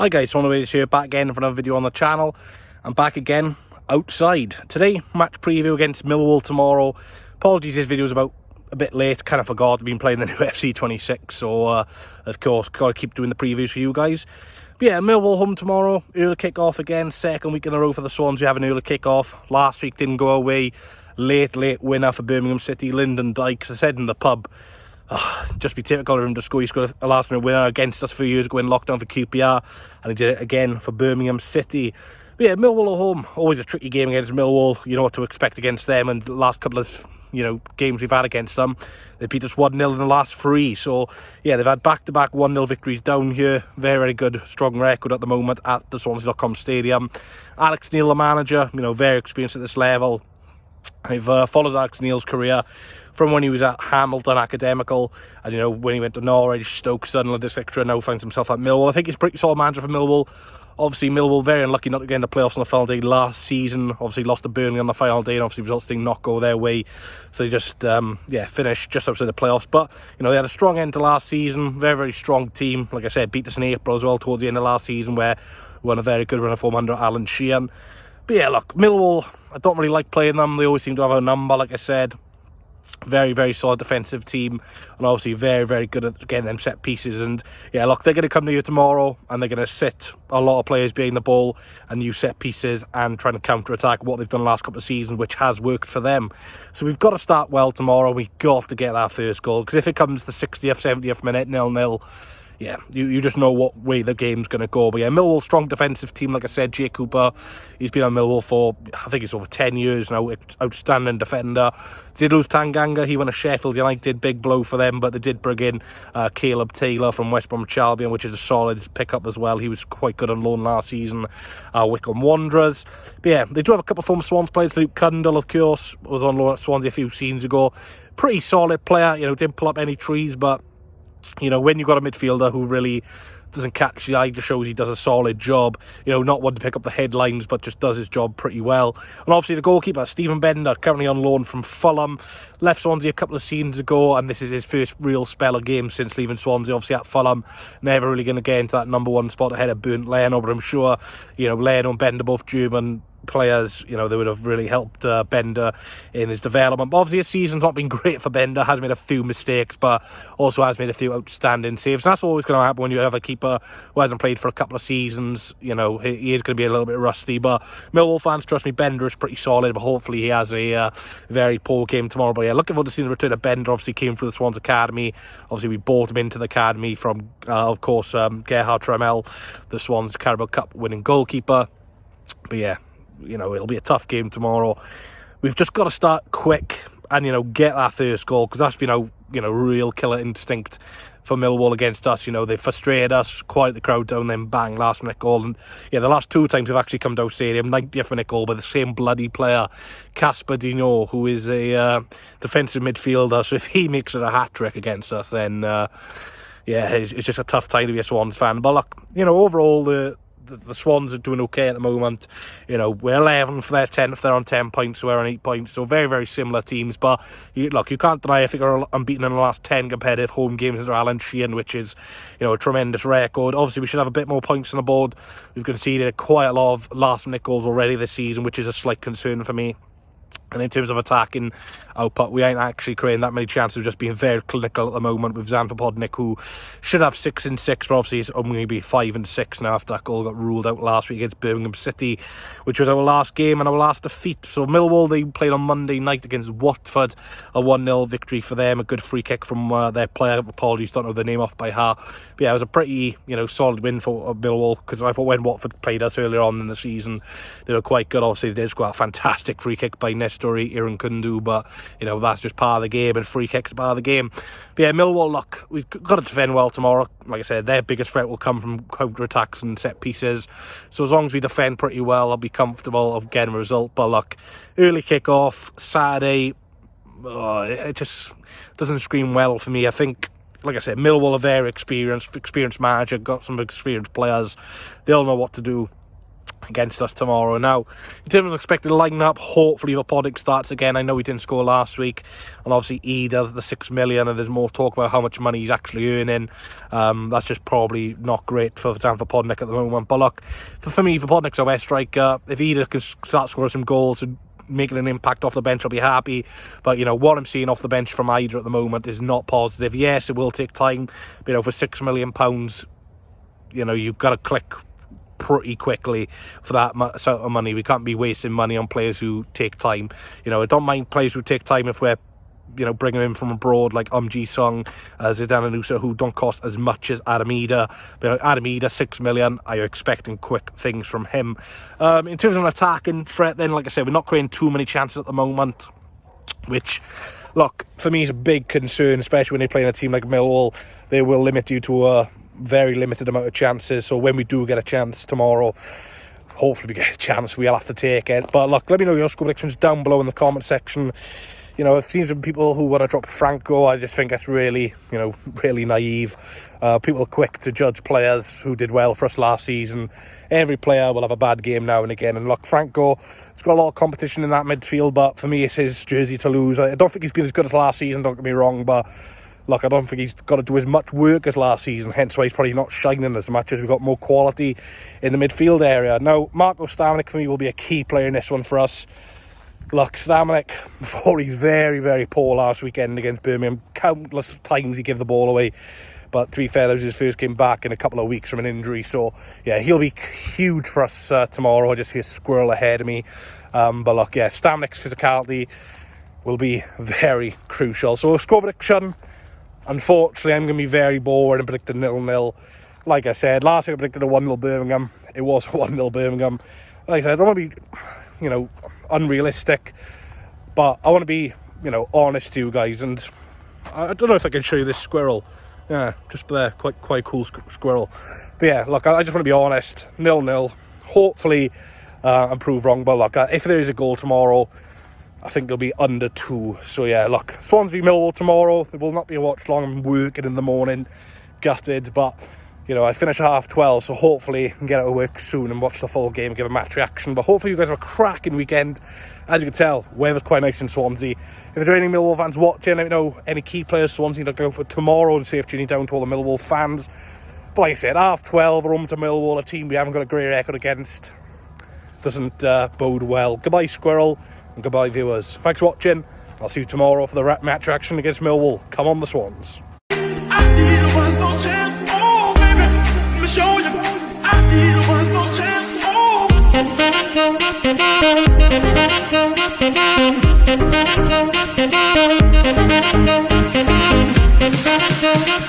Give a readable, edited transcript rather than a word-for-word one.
Hi guys, Swansea here, back again for another video on the channel. I'm back again outside. Today, match preview against Millwall tomorrow. Apologies, this video is about a bit late, kind of forgot I've been playing the new FC 26, so of course, got to keep doing the previews for you guys. But yeah, Millwall home tomorrow, early kick-off again, second week in a row for the Swans. We have an early kick-off. Last week didn't go away. Late winner for Birmingham City, Lyndon Dykes. I said in the pub, just be typical of him to score. He scored a last-minute winner against us a few years ago in lockdown for QPR, and he did it again for Birmingham City. But yeah, Millwall at home, always a tricky game against Millwall. You know what to expect against them, and the last couple of games we've had against them, they beat us 1-0 in the last three. So yeah, they've had back-to-back 1-0 victories down here. Very good, strong record at the moment at the Swansea.com Stadium. Alex Neil, the manager, very experienced at this level. I've followed Alex Neil's career from when he was at Hamilton Academical, and when he went to Norwich, Stoke, Sunderland, etc. Now finds himself at Millwall. I think he's a pretty solid manager for Millwall. Obviously, Millwall very unlucky not to get in the playoffs on the final day last season. Obviously, lost to Burnley on the final day, and obviously results did not go their way. So they just finished just outside the playoffs. But they had a strong end to last season. Very strong team. Like I said, beat us in April as well towards the end of last season, where we won a very good run of form under Alan Sheehan. But yeah, look, Millwall, I don't really like playing them. They always seem to have a number, like I said. Very solid defensive team, and obviously very good at getting them set pieces. And yeah, look, they're going to come to you tomorrow, and they're going to sit a lot of players behind the ball and use set pieces and trying to counter-attack what they've done the last couple of seasons, which has worked for them. So we've got to start well tomorrow. We've got to get that first goal, because if it comes the 60th, 70th minute, 0-0, yeah, you just know what way the game's going to go. But yeah, Millwall, strong defensive team. Like I said, Jay Cooper, he's been on Millwall for, I think it's over 10 years now. Outstanding defender. Did lose Tanganga. He went to Sheffield United. Big blow for them. But they did bring in Caleb Taylor from West Bromwich Albion, which is a solid pickup as well. He was quite good on loan last season. Wycombe Wanderers. But yeah, they do have a couple of former Swans players. Luke Cundall, of course, was on loan at Swansea a few seasons ago. Pretty solid player. Didn't pull up any trees, but when you've got a midfielder who really doesn't catch the eye, just shows he does a solid job. Not one to pick up the headlines, but just does his job pretty well. And obviously the goalkeeper, Stephen Bender, currently on loan from Fulham. Left Swansea a couple of seasons ago, and this is his first real spell of games since leaving Swansea. Obviously at Fulham, never really going to get into that number one spot ahead of Bernd Leno, but I'm sure, Leno and Bender, both German players, they would have really helped Bender in his development. But obviously his season's not been great for Bender, has made a few mistakes, but also has made a few outstanding saves. And that's always going to happen when you have a keeper who hasn't played for a couple of seasons. He is going to be a little bit rusty, but Millwall fans, trust me, Bender is pretty solid, but hopefully he has a very poor game tomorrow. But yeah, looking forward to seeing the return of Bender. Obviously came through the Swans Academy. Obviously we bought him into the Academy from, of course, Gerhard Tremel, the Swans Carabao Cup winning goalkeeper. But yeah, it'll be a tough game tomorrow. We've just got to start quick and, get that first goal, because that's been a real killer instinct for Millwall against us. They frustrated us, quiet the crowd down, then bang, last minute goal. And yeah, the last two times we've actually come down stadium, 90th minute goal by the same bloody player, Casper Dignot, who is a defensive midfielder. So if he makes it a hat-trick against us, then yeah, it's just a tough time to be a Swans fan. But look, overall, the Swans are doing okay at the moment. We're 11th, they're 10th, they're on 10 points, so we're on 8 points. So very similar teams. But you can't deny, I think we're unbeaten in the last 10 competitive home games under Alan Sheehan, which is, a tremendous record. Obviously, we should have a bit more points on the board. We've conceded quite a lot of last-minute goals already this season, which is a slight concern for me. And in terms of attacking output, we ain't actually creating that many chances. We're just being very clinical at the moment with Zan Podnik, who should have 6 and 6, but obviously it's only going to be 5 and 6 now after that goal got ruled out last week against Birmingham City, which was our last game and our last defeat. So Millwall, they played on Monday night against Watford, a 1-0 victory for them, a good free kick from their player. Apologies, don't know the name off by heart. But yeah, it was a pretty solid win for Millwall, because I thought when Watford played us earlier on in the season, they were quite good. Obviously they did score a fantastic free kick by Nestori Irankundu, but that's just part of the game, and free kicks are part of the game. But yeah, Millwall, look, we've got to defend well tomorrow. Like I said, their biggest threat will come from counter-attacks and set pieces. So as long as we defend pretty well, I'll be comfortable of getting a result. But look, early kick-off, Saturday, it just doesn't scream well for me. I think, like I said, Millwall are very experienced manager, got some experienced players. They'll know what to do. against us tomorrow. Now, in terms of expected lineup, hopefully Poddick starts again. I know he didn't score last week, and obviously Eder, the 6 million, and there's more talk about how much money he's actually earning. That's just probably not great for Poddick at the moment. But look, for me, Poddick's our best striker. If Eder can start scoring some goals and making an impact off the bench, I'll be happy. But what I'm seeing off the bench from Eder at the moment is not positive. Yes, it will take time, but for £6 million, you've got to click pretty quickly for that sort of money. We can't be wasting money on players who take time. I don't mind players who take time if we're bringing in from abroad, like Song, Zidane and Usa, who don't cost as much as Adam Eder. But Adam Eder, 6 million, I'm expecting quick things from him. In terms of an attacking threat, then, like I said, we're not creating too many chances at the moment, which, look, for me is a big concern, especially when you're playing a team like Millwall. They will limit you to a very limited amount of chances. So when we do get a chance tomorrow, hopefully we get a chance, we'll have to take it. But look, let me know your score predictions down below in the comment section. It seems some people who want to drop Franco. I just think that's really, really naive. People are quick to judge players who did well for us last season. Every player will have a bad game now and again. And look, Franco has got a lot of competition in that midfield, but for me, it's his jersey to lose. I don't think he's been as good as last season, don't get me wrong, but look, I don't think he's got to do as much work as last season, hence why he's probably not shining as much, as we've got more quality in the midfield area. Now, Marko Stamenik for me will be a key player in this one for us. Look, Stamenik, before he's very, very poor last weekend against Birmingham, countless times he gave the ball away. But to be fair, that was his first game back in a couple of weeks from an injury. So, yeah, he'll be huge for us tomorrow. I just see a squirrel ahead of me. But look, yeah, Stamenik's physicality will be very crucial. So, score prediction, unfortunately, I'm going to be very bored and predicting 0-0. Like I said, last week I predicted a 1-0 Birmingham. It was a 1-0 Birmingham. Like I said, I don't want to be, unrealistic, but I want to be, honest to you guys. And I don't know if I can show you this squirrel. Yeah, just there, quite cool squirrel. But yeah, look, I just want to be honest. 0-0. Hopefully, I'm proved wrong. But look, if there is a goal tomorrow, I think it'll be under 2. So yeah, look, Swans v Millwall tomorrow. There will not be a watch long. I'm working in the morning, gutted, but I finish at 12:30, so hopefully I can get out of work soon and watch the full game and give a match reaction. But hopefully you guys have a cracking weekend. As you can tell, weather's quite nice in Swansea. If there's any Millwall fans watching, let me know any key players Swansea to go for tomorrow, and safe journey down to all the Millwall fans. But like I said, 12:30, we're home to Millwall, a team we haven't got a great record against. Doesn't bode well. Goodbye, Squirrel, and goodbye, viewers. Thanks for watching. I'll see you tomorrow for the match reaction against Millwall. Come on, the Swans. Show you, I need one more chance. Oh.